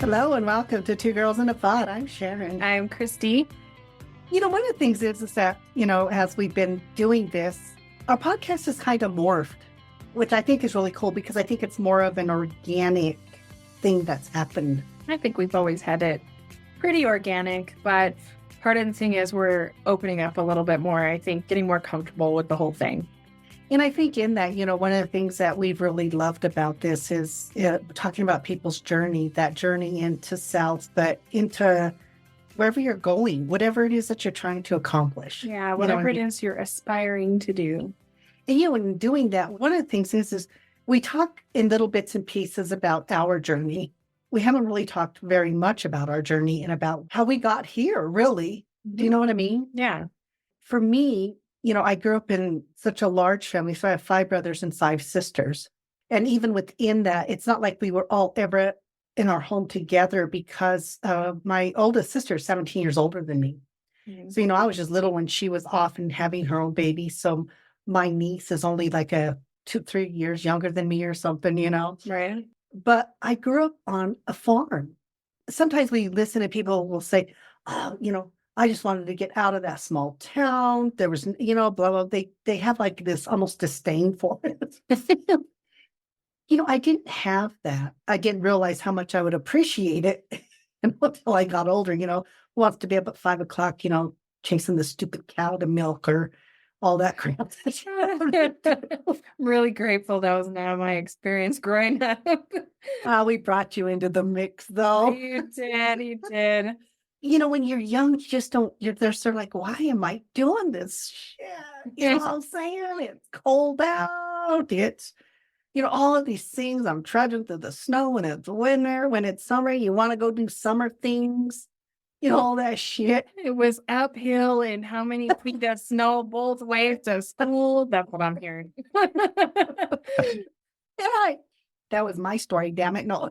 Hello and welcome to Two Girls in a Pod. I'm Sharon. I'm Christy. One of the things is that, as we've been doing this, our podcast has kind of morphed, which I think is really cool because I think it's more of an organic thing that's happened. I think we've always had it pretty organic, but part of the thing is we're opening up a little bit more, I think, getting more comfortable with the whole thing. And I think in that, one of the things that we've really loved about this is talking about people's journey, that journey into self, but into wherever you're going, whatever it is that you're trying to accomplish. Yeah, whatever it is you're aspiring to do. And, in doing that, one of the things is we talk in little bits and pieces about our journey. We haven't really talked very much about our journey and about how we got here, really. Do you know what I mean? Yeah. For me, I grew up in such a large family. So I have 5 brothers and 5 sisters. And even within that, it's not like we were all ever in our home together because my oldest sister is 17 years older than me. Mm-hmm. So, I was just little when she was off and having her own baby. So my niece is only like 2-3 years younger than me or something, Right. But I grew up on a farm. Sometimes we listen to people will say, oh, I just wanted to get out of that small town. There was, blah, blah. They have like this almost disdain for it. I didn't have that. I didn't realize how much I would appreciate it until I got older, who wants to be up at 5 o'clock, chasing the stupid cow to milk or all that crap. I'm really grateful that was not my experience growing up. We brought you into the mix, though. You did. When you're young, you just don't, they're sort of like, why am I doing this shit? You know what I'm saying? It's cold out. It's, all of these things. I'm trudging through the snow when it's winter, when it's summer, you want to go do summer things. All that shit. It was uphill and how many feet of snow both ways to school. That's what I'm hearing. Yeah, that was my story, damn it. No.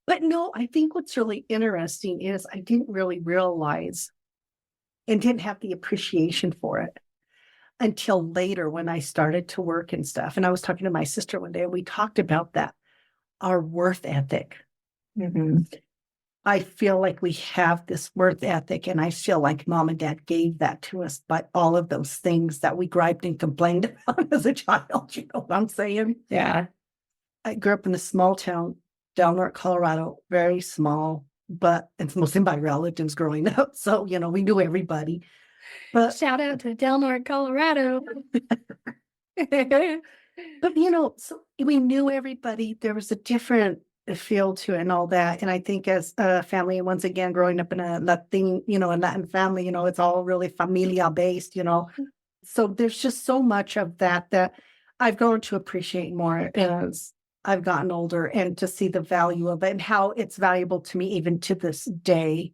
But no, I think what's really interesting is I didn't really realize and didn't have the appreciation for it until later when I started to work and stuff. And I was talking to my sister one day and we talked about that, our worth ethic. Mm-hmm. I feel like we have this worth ethic, and I feel like mom and dad gave that to us by all of those things that we griped and complained about as a child. You know what I'm saying? Yeah. I grew up in a small town, Del Norte, Colorado, very small, but it's mostly my relatives growing up. So, we knew everybody. But shout out to Del Norte, Colorado. But, so we knew everybody. There was a different feel to it and all that. And I think as a family, once again, growing up in a Latin, a Latin family, it's all really familia based, So there's just so much of that I've grown to appreciate more as I've gotten older and to see the value of it and how it's valuable to me even to this day.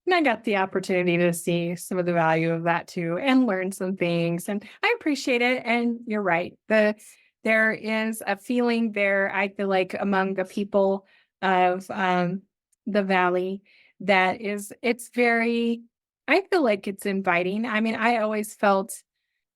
And I got the opportunity to see some of the value of that too and learn some things. And I appreciate it. And you're right. There is a feeling there, I feel like, among the people of the Valley that it's very, I feel like it's inviting. I mean, I always felt,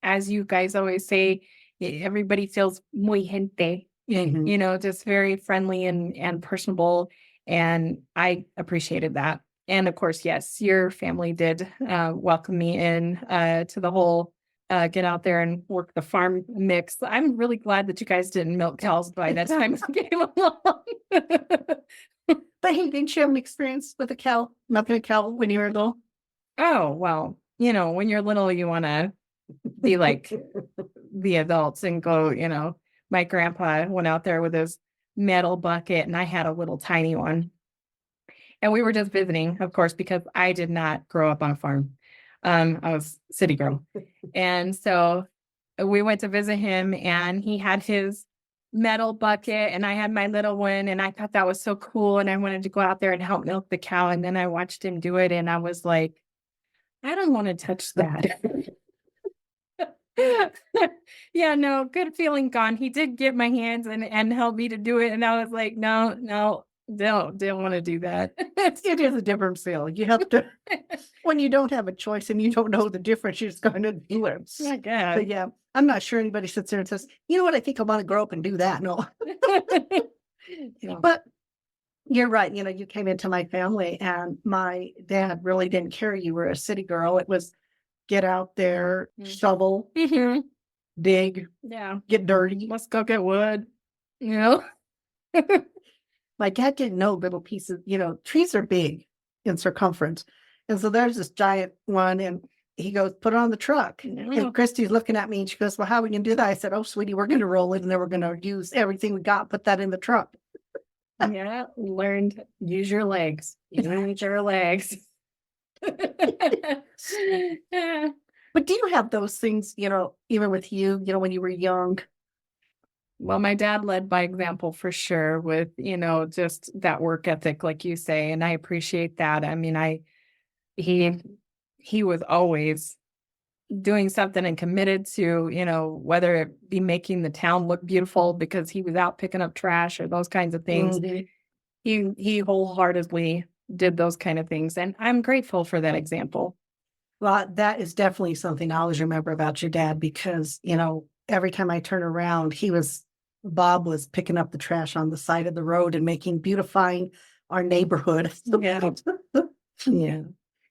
as you guys always say, everybody feels muy gente, mm-hmm. Just very friendly and personable. And I appreciated that. And of course, yes, your family did welcome me in to the whole get out there and work the farm mix. I'm really glad that you guys didn't milk cows by that time you came along. But hey, didn't you have an experience with a cow, milking a cow when you were little? Oh, well, when you're little, you want to be like the adults and go, my grandpa went out there with his metal bucket and I had a little tiny one. And we were just visiting, of course, because I did not grow up on a farm. I was city girl. And so we went to visit him and he had his metal bucket and I had my little one and I thought that was so cool. And I wanted to go out there and help milk the cow. And then I watched him do it and I was like, I don't want to touch that. Yeah, no, good feeling gone. He did get my hands and help me to do it. And I was like, no, don't want to do that. It is a different feel. You have to, when you don't have a choice and you don't know the difference, you're just going to do it. I guess. But yeah, I'm not sure anybody sits there and says, you know what, I think I want to grow up and do that. No. Yeah. But You're right. You know, you came into my family and my dad really didn't care. You were a city girl. It was get out there, Mm. shovel, Mhm. dig, Yeah. get dirty. Let's go get wood. You know? My dad didn't know little pieces, you know, trees are big in circumference. And so there's this giant one and he goes, put it on the truck. Yeah. And Christy's looking at me and she goes, well, how are we going to do that? I said, oh, sweetie, we're going to roll it and then we're going to use everything we got, put that in the truck. Yeah. Learned use your legs. Use your legs. Yeah. But do you have those things, you know, even with you, you know, when you were young? Well, my dad led by example for sure with, just that work ethic, like you say, and I appreciate that. I mean, he he was always doing something and committed to, whether it be making the town look beautiful because he was out picking up trash or those kinds of things. Mhm. He wholeheartedly did those kind of things, and I'm grateful for that example. Well, that is definitely something I always remember about your dad because, you know, every time I turn around, Bob was picking up the trash on the side of the road and beautifying our neighborhood. Yeah. Yeah.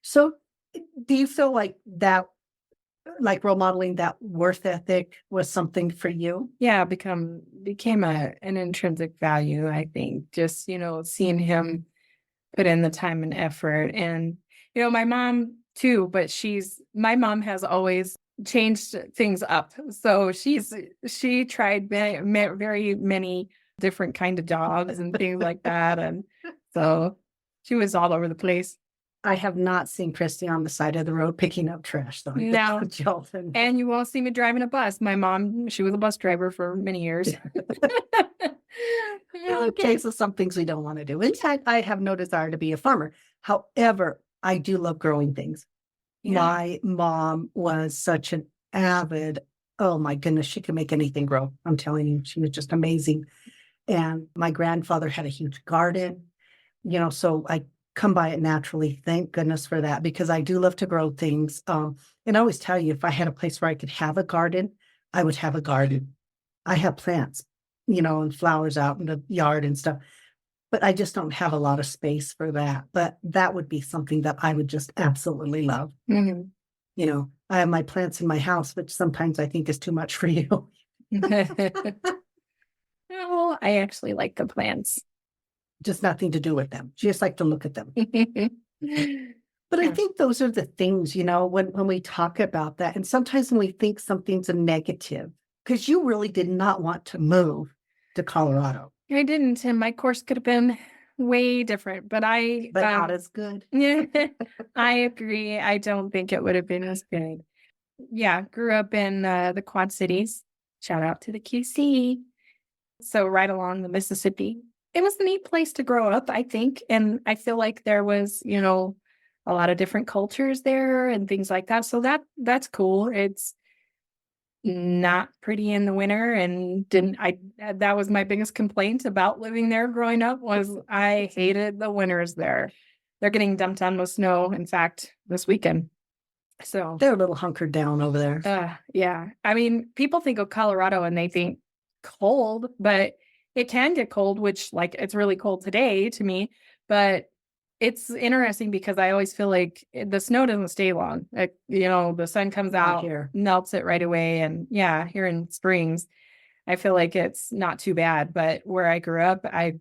So do you feel like that, like role modeling that worth ethic was something for you? Yeah, became an intrinsic value, I think. Just, seeing him put in the time and effort. And, my mom too, but my mom has always changed things up. So she tried very many different kind of jobs and things like that. And so she was all over the place. I have not seen Christy on the side of the road picking up trash though. No. Jonathan. And you won't see me driving a bus. My mom, she was a bus driver for many years. Okay, so some things we don't want to do. In fact, I have no desire to be a farmer. However, I do love growing things. Yeah. My mom was such an avid, oh my goodness, she could make anything grow. I'm telling you, she was just amazing. And my grandfather had a huge garden, you know, so I come by it naturally. Thank goodness for that because I do love to grow things. And I always tell you, if I had a place where I could have a garden, I would have a garden. I have plants, you know, and flowers out in the yard and stuff, but I just don't have a lot of space for that. But that would be something that I would just absolutely love. Mhm. You know, I have my plants in my house, which sometimes I think is too much for you. Oh, I actually like the plants. Just nothing to do with them. Just like to look at them. But I Yeah. think those are the things, you know, when we talk about that. And sometimes when we think something's a negative, because you really did not want to move to Colorado, I didn't, and my course could have been way different, but but not as good. yeah, I agree. I don't think it would have been as good. Yeah, grew up in the Quad Cities. Shout out to the QC. So right along the Mississippi. It was a neat place to grow up, I think. And I feel like there was, a lot of different cultures there and things like that. So that's cool. It's not pretty in the winter and that was my biggest complaint about living there growing up was I hated the winters there. They're getting dumped on with snow, in fact, this weekend. So They're a little hunkered down over there. yeah. I mean, people think of Colorado and they think cold, but it can get cold, which like it's really cold today to me, but it's interesting because I always feel like the snow doesn't stay long. The sun comes Not out, here. melts it right away. And yeah, here in Springs, I feel like it's not too bad. But where I grew up, I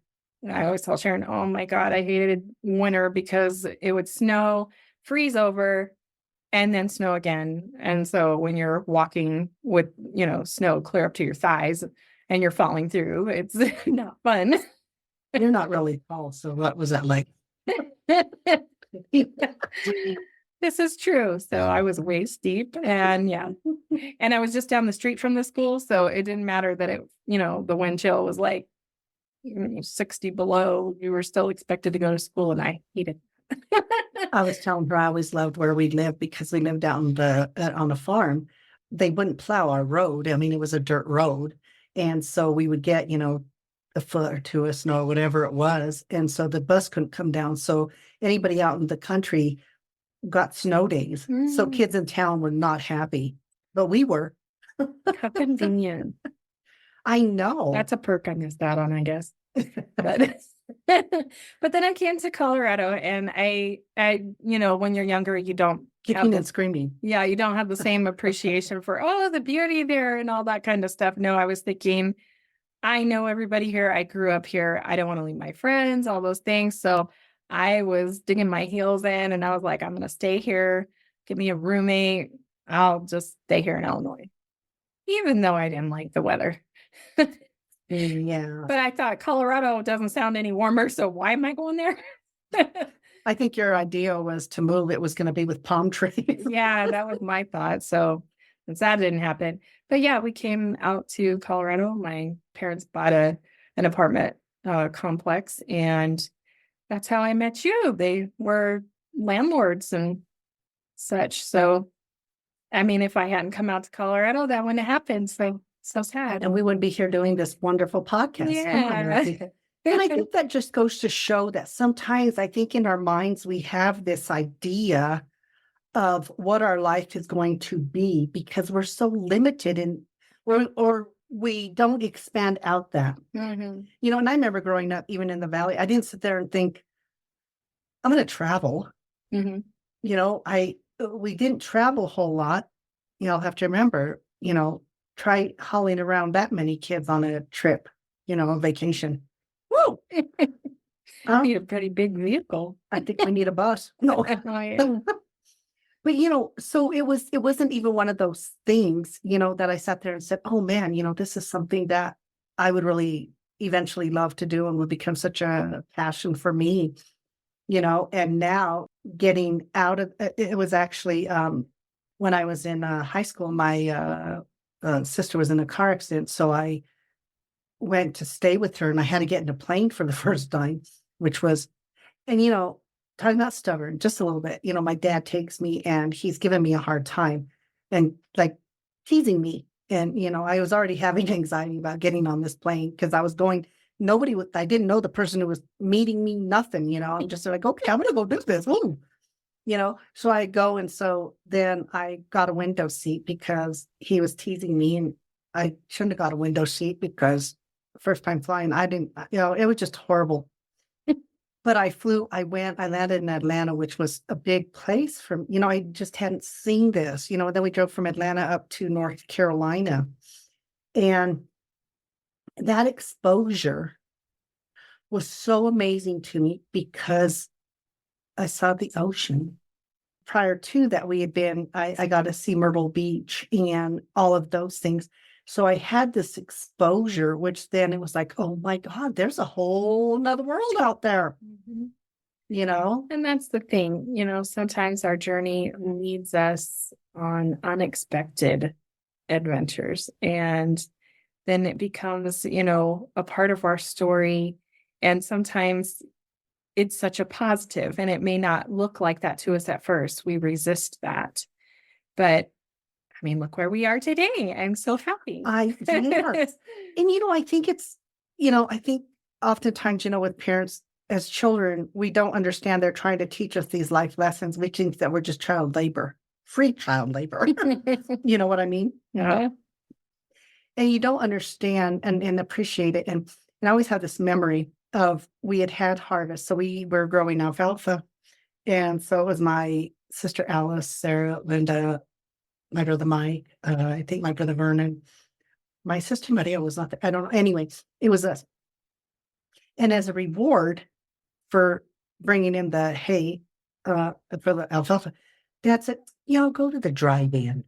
always tell Sharon, oh my God, I hated winter because it would snow, freeze over, and then snow again. And so when you're walking with, snow clear up to your thighs and you're falling through, it's not fun. You're not really tall. So what was that like? This is true. So I was waist deep and yeah. And I was just down the street from the school. So it didn't matter that the wind chill was like 60 below. You were still expected to go to school and I hated it. I was telling her I always loved where we lived because we lived out on a farm. They wouldn't plow our road. I mean, it was a dirt road. And so we would get, a foot or two of snow, whatever it was. And so the bus couldn't come down. So anybody out in the country got snow days. So Mm. kids in town were not happy, but we were. How convenient. I know. That's a perk I missed out on, I guess. But But then I came to Colorado and when you're younger, you don't have Kicking the, and screaming. yeah, you don't have the same appreciation for, oh, the beauty there and all that kind of stuff. No, I was thinking, I know everybody here. I grew up here. I don't want to leave my friends, all those things. So I was digging my heels in and I was like, I'm going to stay here. Give me a roommate. I'll just stay here in Illinois, even though I didn't like the weather. Yeah. But I thought Colorado doesn't sound any warmer. So why am I going there? I think your idea was to move. It was going to be with palm trees. Yeah, that was my thought. So since that didn't happen. But yeah, we came out to Colorado. My parents bought an apartment complex, and that's how I met you. They were landlords and such. So, I mean, if I hadn't come out to Colorado, that wouldn't have happened. So sad. And we wouldn't be here doing this wonderful podcast. Yeah. And I think that just goes to show that sometimes I think in our minds we have this idea of what our life is going to be because we're so limited or we don't expand out that. Mhm. You know, and I remember growing up, even in the valley, I didn't sit there and think, I'm going to travel. Mhm. You know, we didn't travel a whole lot. You know, I'll have to remember, try hauling around that many kids on a trip, a vacation. Woo! Need a pretty big vehicle. I think we need a bus. No. Oh, yeah. But so it wasn't even one of those things, that I sat there and said, oh man, this is something that I would really eventually love to do and would become such a passion for me, and now getting out of it was actually when I was in high school, my sister was in a car accident. So I went to stay with her and I had to get in a plane for the first time, which was, and talking about stubborn just a little bit, my dad takes me and he's giving me a hard time and like teasing me. And, I was already having anxiety about getting on this plane because I was going, I didn't know the person who was meeting me, nothing, I'm just like, okay, I'm going to go do this. Woo. So I go. And so then I got a window seat because he was teasing me and I shouldn't have got a window seat because first time flying, I didn't, it was just horrible. But I landed in Atlanta, which was a big place from, I just hadn't seen this, then we drove from Atlanta up to North Carolina. And that exposure was so amazing to me because I saw the ocean. Prior to that, I got to see Myrtle Beach and all of those things. So I had this exposure, which then it was like, oh my God, there's a whole nother world out there, And that's the thing, sometimes our journey leads us on unexpected adventures. And then it becomes, a part of our story. And sometimes it's such a positive, and it may not look like that to us at first. We resist that. But I mean, look where we are today. I'm so happy. Yes. And, I think it's, I think oftentimes, with parents as children, we don't understand they're trying to teach us these life lessons. We think that we're just child labor, free child labor. You know what I mean? Yeah. And you don't understand and appreciate it. And I always have this memory of we had harvest. So we were growing alfalfa. And so it was my sister Alice, Sarah, Linda, my brother Mike, I think my brother Vernon, my sister Maria was not there. I don't know. Anyways, it was us. And as a reward for bringing in the hay for the alfalfa, Dad said, go to the drive-in.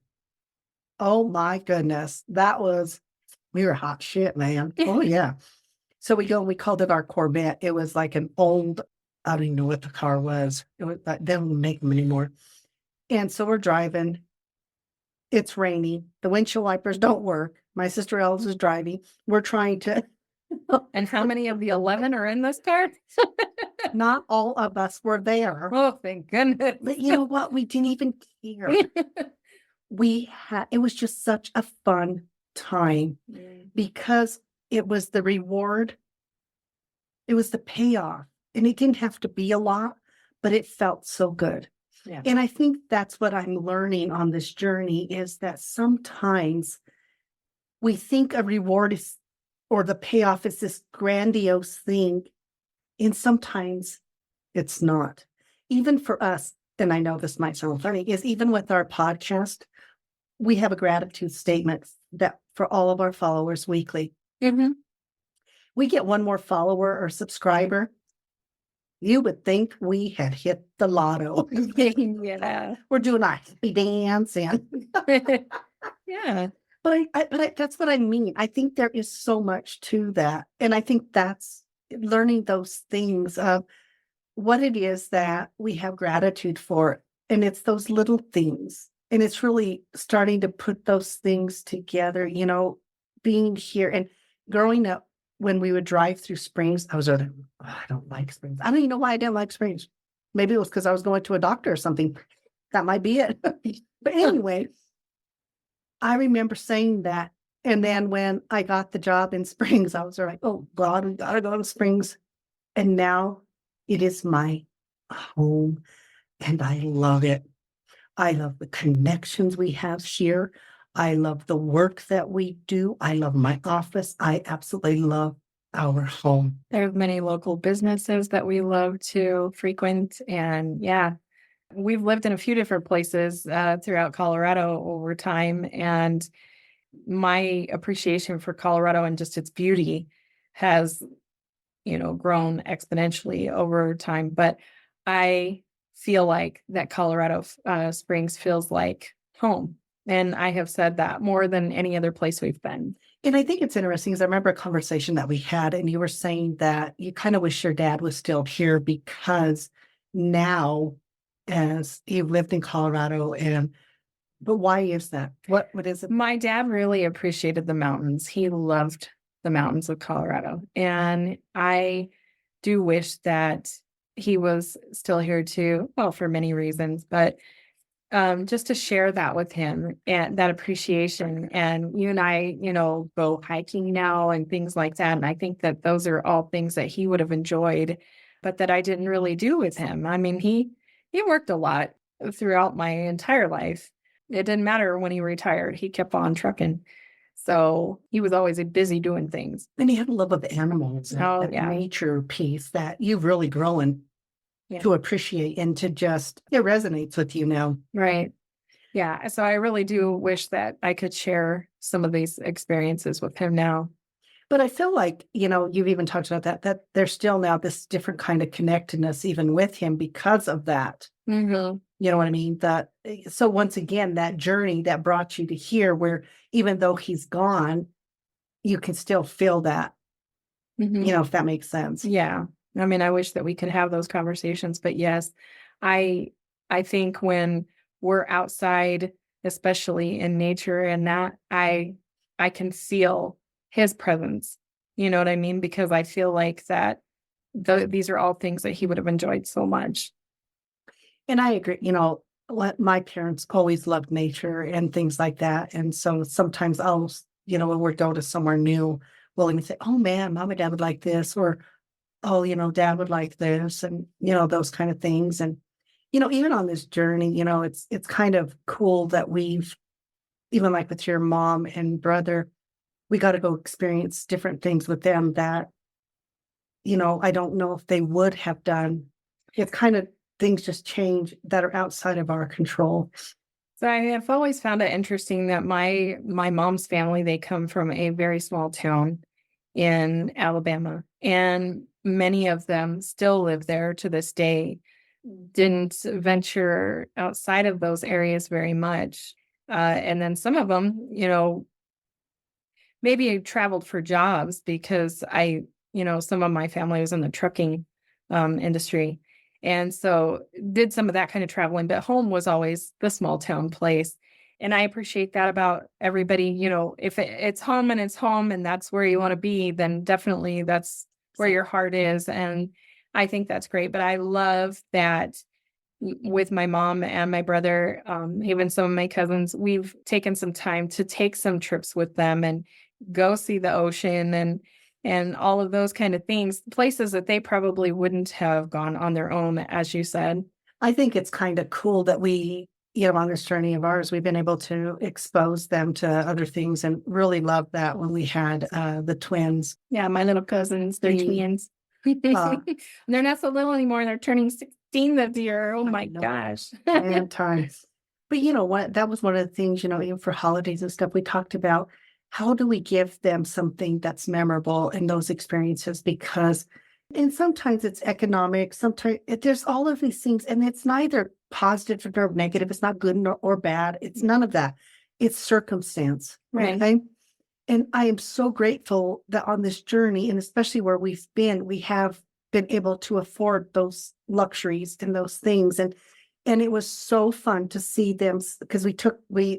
Oh my goodness. We were hot shit, man. Oh yeah. So we go and we called it our Corvette. It was like an old, I don't even know what the car was. They don't make them anymore. And so we're driving. It's raining. The windshield wipers don't work. My sister Alice is driving. We're trying to. And how many of the 11 are in this car? Not all of us were there. Oh, thank goodness. But you know what? We didn't even care. It was just such a fun time because it was the reward. It was the payoff. And it didn't have to be a lot, but it felt so good. Yeah. And I think that's what I'm learning on this journey is that sometimes we think a reward is, or the payoff is this grandiose thing. And sometimes it's not. Even for us, and I know this might sound funny, is even with our podcast, we have a gratitude statement that for all of our followers weekly. Mhm. We get one more follower or subscriber. You would think we had hit the lotto. Yeah. We're doing our happy dance and Yeah. but that's what I mean. I think there is so much to that. And I think that's learning those things of what it is that we have gratitude for. And it's those little things. And it's really starting to put those things together, being here and growing up when we would drive through Springs. I was like, "Oh, I don't like Springs. I don't even know why I didn't like Springs. Maybe it was because I was going to a doctor or something. That might be it. But anyway, I remember saying that. And then when I got the job in Springs, I was like, oh God, we gotta go to Springs. And now it is my home and I love it. I love the connections we have here. I love the work that we do. I love my office. I absolutely love our home. There are many local businesses that we love to frequent. And yeah, we've lived in a few different places throughout Colorado over time. And my appreciation for Colorado and just its beauty has, grown exponentially over time. But I feel like that Colorado Springs feels like home. And I have said that more than any other place we've been. And I think it's interesting because I remember a conversation that we had, and you were saying that you kind of wish your dad was still here because now, as you've lived in Colorado, but why is that? What is it? My dad really appreciated the mountains. He loved the mountains of Colorado. And I do wish that he was still here too. Well, for many reasons, but just to share that with him and that appreciation. And you and I, go hiking now and things like that. And I think that those are all things that he would have enjoyed, but that I didn't really do with him. I mean, he worked a lot throughout my entire life. It didn't matter when he retired, he kept on trucking. So he was always busy doing things. And he had a love of animals and Oh, that yeah. nature piece that you've really grown Yeah. to appreciate and to just, it resonates with you now. Right. Yeah. So I really do wish that I could share some of these experiences with him now. But I feel like, you've even talked about that there's still now this different kind of connectedness even with him because of that. Mm-hmm. You know what I mean? So once again, that journey that brought you to here, where even though he's gone, you can still feel that, Mm-hmm. if that makes sense. Yeah. I mean, I wish that we could have those conversations, but yes, I think when we're outside, especially in nature and that, I can feel his presence. You know what I mean? Because I feel like that these are all things that he would have enjoyed so much. And I agree, my parents always loved nature and things like that. And so sometimes when we're going to somewhere new, we'll even say, oh man, mom and dad would like this, or oh, dad would like this, and those kind of things. And even on this journey, it's kind of cool that we've, even like with your mom and brother, we got to go experience different things with them that I don't know if they would have done. It's kind of things just change that are outside of our control. So I have always found it interesting that my mom's family, they come from a very small town in Alabama, and many of them still live there to this day. Didn't venture outside of those areas very much. And then some of them, maybe traveled for jobs because some of my family was in the trucking industry. And so did some of that kind of traveling, but home was always the small town place. And I appreciate that about everybody. If it's home and that's where you want to be, then definitely that's where your heart is. And I think that's great. But I love that with my mom and my brother, even some of my cousins, we've taken some time to take some trips with them and go see the ocean and all of those kind of things, places that they probably wouldn't have gone on their own, as you said. I think it's kind of cool that we, on this journey of ours, we've been able to expose them to other things, and really love that when we had the twins. Yeah, my little cousins, they're twins. They're not so little anymore. They're turning 16 this year. Oh I my know. gosh. Man times. But you know what? That was one of the things, even for holidays and stuff, we talked about how do we give them something that's memorable in those experiences? Because, and sometimes it's economic, sometimes there's all of these things, and it's neither positive nor negative. It's not good or bad. It's none of that. It's circumstance. Right. Okay. And I am so grateful that on this journey, and especially where we've been, we have been able to afford those luxuries and those things. And it was so fun to see them because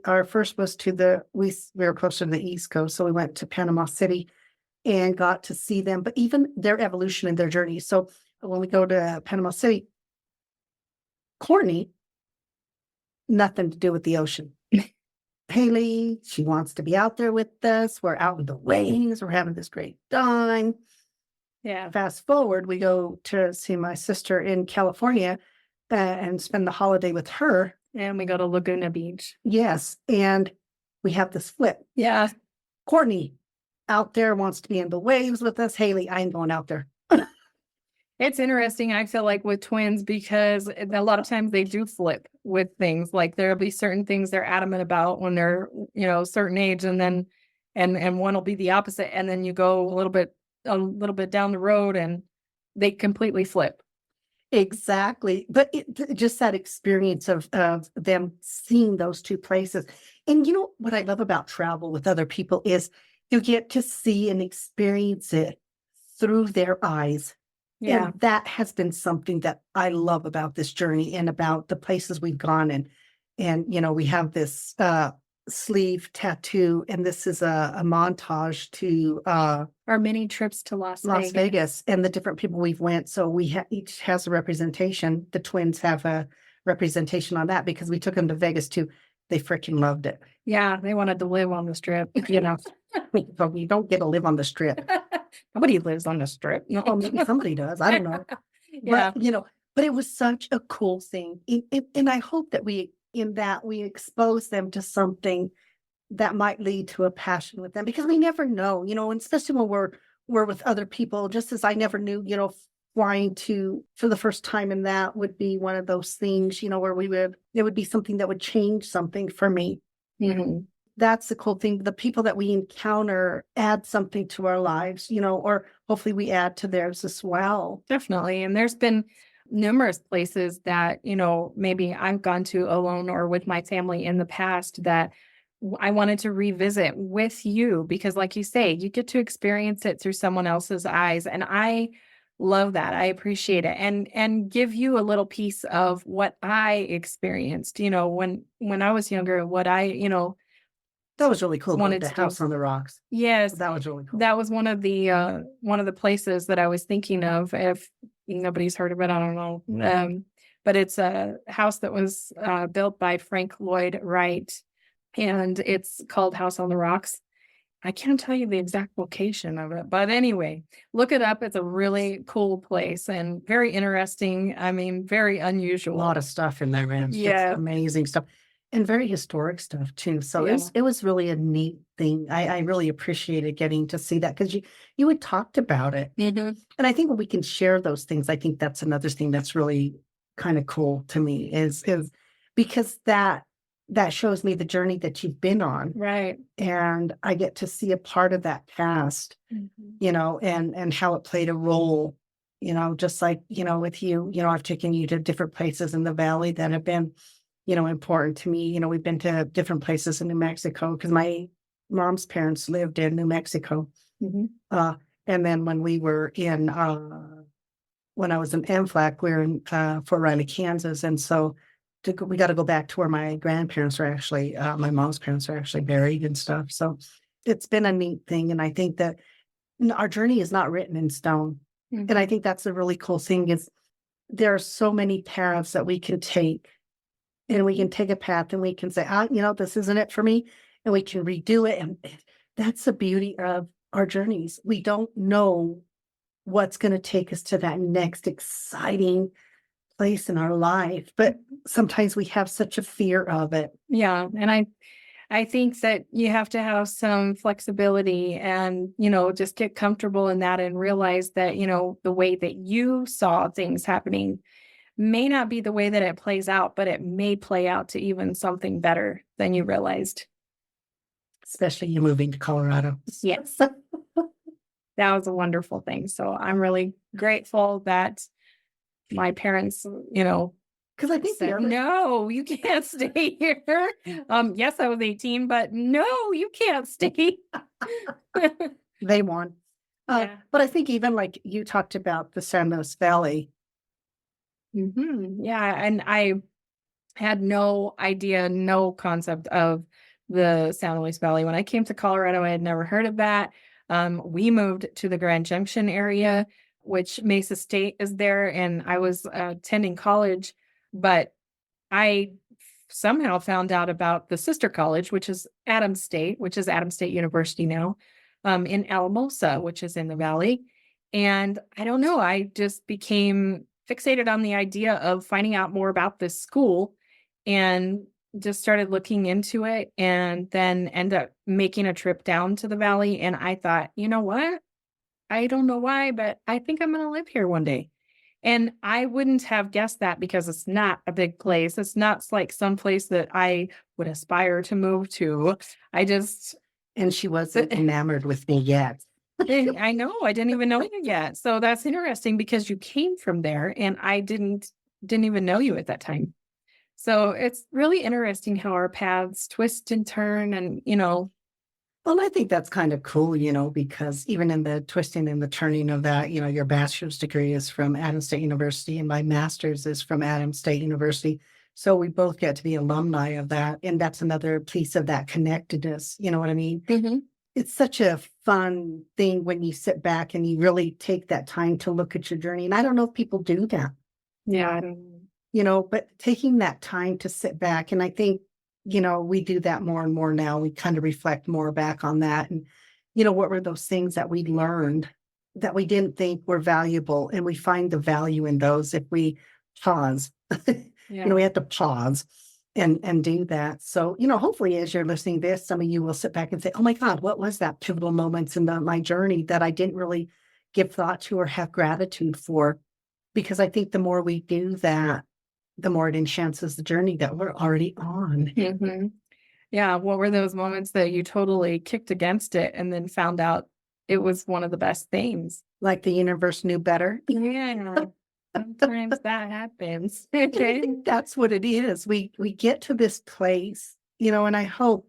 our first was we were closer to the East Coast. So we went to Panama City and got to see them, but even their evolution and their journey. So when we go to Panama City, Courtney, nothing to do with the ocean. Haley, she wants to be out there with us. We're out in the waves. We're having this great time. Yeah. Fast forward, we go to see my sister in California and spend the holiday with her. And we go to Laguna Beach. Yes. And we have this flip. Yeah. Courtney out there wants to be in the waves with us. Haley, I ain't going out there. It's interesting, I feel like, with twins, because a lot of times they do flip with things. Like there'll be certain things they're adamant about when they're, a certain age, and then and one will be the opposite. And then you go a little bit down the road and they completely flip. Exactly. But just that experience of them seeing those two places. And you know what I love about travel with other people is you get to see and experience it through their eyes. Yeah. And that has been something that I love about this journey and about the places we've gone. And we have this sleeve tattoo, and this is a montage to Our mini trips to Las Vegas and the different people we've went. So we each has a representation. The twins have a representation on that because we took them to Vegas too. They freaking loved it. Yeah, they wanted to live on the strip. So you don't get to live on the strip. Nobody lives on the strip. No, maybe somebody does. I don't know. Yeah. But it was such a cool thing. And I hope that we expose them to something that might lead to a passion with them, because we never know, and especially when we're with other people, just as I never knew, flying for the first time. And that would be one of those things, where it would be something that would change something for me. Mm-hmm. That's the cool thing. The people that we encounter add something to our lives, or hopefully we add to theirs as well. Definitely. And there's been numerous places that, maybe I've gone to alone or with my family in the past that I wanted to revisit with you, because like you say, you get to experience it through someone else's eyes. And I love that. I appreciate it. And give you a little piece of what I experienced, when I was younger, what that was really cool. Wanted the to House on the Rocks. Yes. That was really cool. That was one of the places that I was thinking of. If nobody's heard of it, I don't know. But it's a house that was built by Frank Lloyd Wright, and it's called House on the Rocks. I can't tell you the exact location of it, but anyway, look it up. It's a really cool place and very interesting. I mean, very unusual. A lot of stuff in there, man. Yeah. It's amazing stuff. And very historic stuff too. So Yeah. it was really a neat thing. I really appreciated getting to see that, because you had talked about it. Mm-hmm. And I think when we can share those things, I think that's another thing that's really kind of cool to me is because that shows me the journey that you've been on. Right. And I get to see a part of that past, and how it played a role, just like, with you, I've taken you to different places in the Valley that have been, important to me. We've been to different places in New Mexico because my mom's parents lived in New Mexico. Mm-hmm. And then when we were when I was in MFLAC, we were in Fort Riley, Kansas. And so we got to go back to where my grandparents are actually, my mom's parents are actually buried and stuff. So it's been a neat thing. And I think that our journey is not written in stone. Mm-hmm. And I think that's a really cool thing is there are so many paths that we can take. And we can take a path and we can say, this isn't it for me. And we can redo it. And that's the beauty of our journeys. We don't know what's going to take us to that next exciting place in our life. But sometimes we have such a fear of it. Yeah. And I think that you have to have some flexibility and, just get comfortable in that and realize that, the way that you saw things happening may not be the way that it plays out, but it may play out to even something better than you realized. Especially you moving to Colorado. Yes. That was a wonderful thing. So I'm really grateful that my parents, Because I think the said, other, no, you can't stay here. Yes, I was 18, but no, you can't stay. they won. Yeah. But I think even like you talked about the San Luis Valley. Yeah. And I had no idea, no concept of the San Luis Valley. When I came to Colorado, I had never heard of that. We moved to the Grand Junction area, which Mesa State is there, and I was attending college, but I somehow found out about the sister college, which is Adams State, which is Adams State University now, in Alamosa, which is in the valley. And I don't know, I just became fixated on the idea of finding out more about this school and just started looking into it and then end up making a trip down to the valley. And I thought, you know what? I don't know why, but I think I'm going to live here one day. And I wouldn't have guessed that because it's not a big place. It's not like some place that I would aspire to move to. I just, And she wasn't enamored with me yet. I know, I didn't even know you yet. So that's interesting because you came from there and I didn't even know you at that time. So it's really interesting how our paths twist and turn and, Well, I think that's kind of cool, because even in the twisting and the turning of that, your bachelor's degree is from Adams State University and my master's is from Adams State University. So we both get to be alumni of that. And that's another piece of that connectedness. You know what I mean? It's such a fun thing when you sit back and you really take that time to look at your journey. And I don't know if people do that. Yeah. But taking that time to sit back, and I think, we do that more and more now. We kind of reflect more back on that. And, what were those things that we learned that we didn't think were valuable? And we find the value in those if we pause. Yeah. We have to pause and do that. So, hopefully as you're listening to this, some of you will sit back and say, oh my God, what was that pivotal moments in my journey that I didn't really give thought to or have gratitude for? Because I think the more we do that, the more it enhances the journey that we're already on. Yeah. What were those moments that you totally kicked against it and then found out it was one of the best things? Like the universe knew better. Yeah. Sometimes that happens. I think that's what it is. We get to this place, and I hope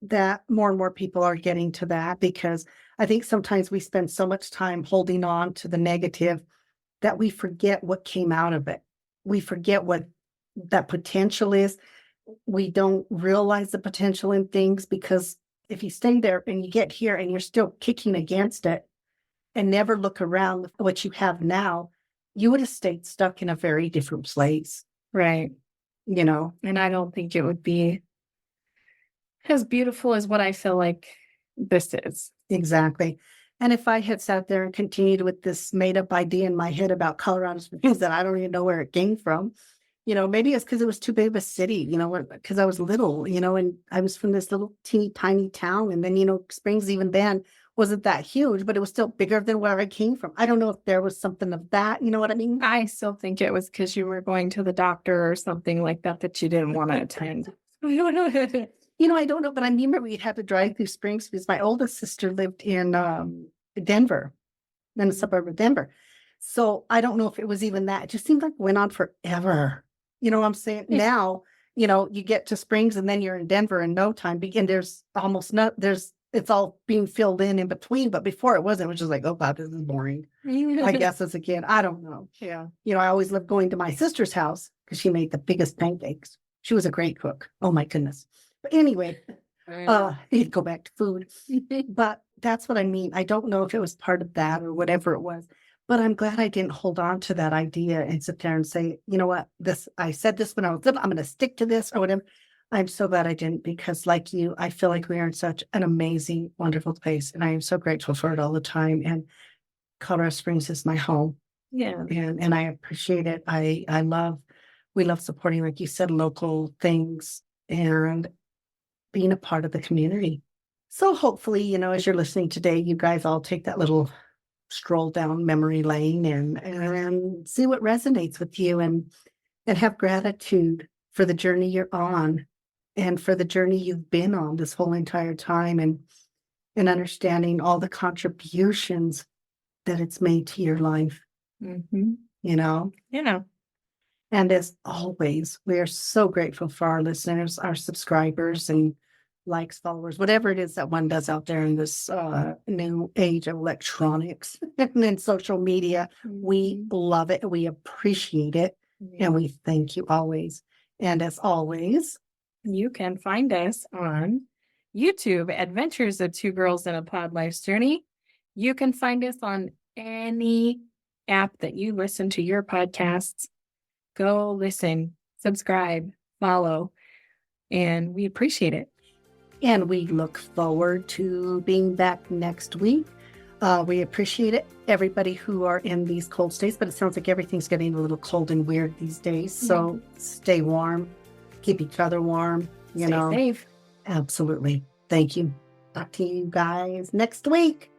that more and more people are getting to that, because I think sometimes we spend so much time holding on to the negative that we forget what came out of it. We forget what that potential is. We don't realize the potential in things, because if you stay there and you get here and you're still kicking against it and never look around what you have now, you would have stayed stuck in a very different place. Right. And I don't think it would be as beautiful as what I feel like this is. Exactly. And if I had sat there and continued with this made up idea in my head about Colorado Springs that I don't even know where it came from, maybe it's because it was too big of a city, because I was little, and I was from this little teeny tiny town. And then, Springs even then wasn't that huge, but it was still bigger than where I came from. I don't know if there was something of that, you know what I mean? I still think it was because you were going to the doctor or something like that you didn't want to attend. I don't know, but I remember we'd have to drive through Springs because my oldest sister lived in Denver, in the suburb of Denver. So I don't know if it was even that. It just seemed like it went on forever. You know what I'm saying? Now, you get to Springs and then you're in Denver in no time. And there's almost it's all being filled in between. But before it wasn't, it was just like, oh God, this is boring. I guess as a kid, I don't know. Yeah. I always loved going to my sister's house because she made the biggest pancakes. She was a great cook. Oh my goodness. But anyway, you'd go back to food. But that's what I mean. I don't know if it was part of that or whatever it was, but I'm glad I didn't hold on to that idea and sit there and say, you know what, I said this when I was little, I'm going to stick to this or whatever. I'm so glad I didn't, because like you, I feel like we are in such an amazing, wonderful place. And I am so grateful for it all the time. And Colorado Springs is my home. Yeah. And I appreciate it. We love supporting, like you said, local things. And being a part of the community. So hopefully, as you're listening today, you guys all take that little stroll down memory lane and see what resonates with you and have gratitude for the journey you're on and for the journey you've been on this whole entire time and understanding all the contributions that it's made to your life, Mhm. you know? You know, And as always, we are so grateful for our listeners, our subscribers, and likes, followers, whatever it is that one does out there in this new age of electronics and then social media. We love it. We appreciate it. And we thank you always. And as always, you can find us on YouTube, Adventures of Two Girls in a Pod Life's Journey. You can find us on any app that you listen to your podcasts. Go listen, subscribe, follow, and we appreciate it. and we look forward to being back next week. We appreciate it, everybody who are in these cold states, but it sounds like everything's getting a little cold and weird these days. So stay warm, keep each other warm, Stay safe. Absolutely. Thank you. Talk to you guys next week.